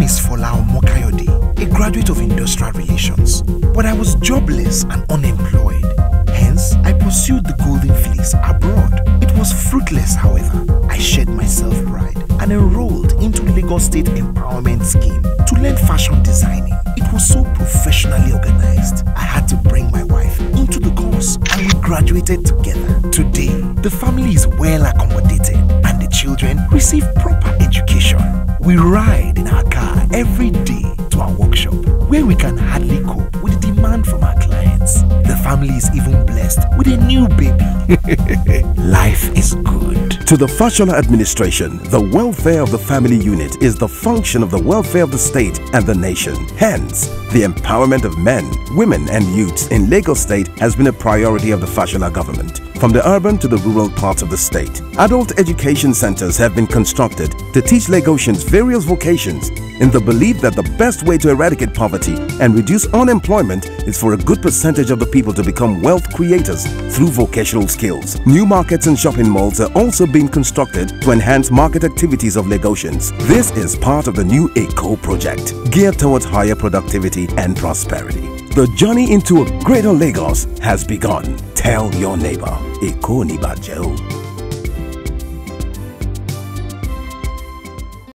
name is Fola Omokayode, a graduate of Industrial Relations, but I was jobless and unemployed. Hence, I pursued the golden fleece abroad. It was fruitless, however. I shed my self-pride and enrolled into Lagos State Empowerment Scheme to learn fashion designing. It was so professionally organized. I had to bring my wife into the course and we graduated together. Today, the family is well accommodated and the children receive proper education. We ride in our car every day to our workshop where we can hardly cope with the demand from our clients. The family is even blessed with a new baby. Life is good. To the Fashola administration, the welfare of the family unit is the function of the welfare of the state and the nation. Hence, the empowerment of men, women and youths in Lagos State has been a priority of the Fashola government. From the urban to the rural parts of the state, adult education centers have been constructed to teach Lagosians various vocations in the belief that the best way to eradicate poverty and reduce unemployment is for a good percentage of the people to become wealth creators through vocational skills. New markets and shopping malls are also being constructed to enhance market activities of Lagosians. This is part of the new ECO project, geared towards higher productivity and prosperity. The journey into a greater Lagos has begun. Tell your neighbor, ECO ni baje o.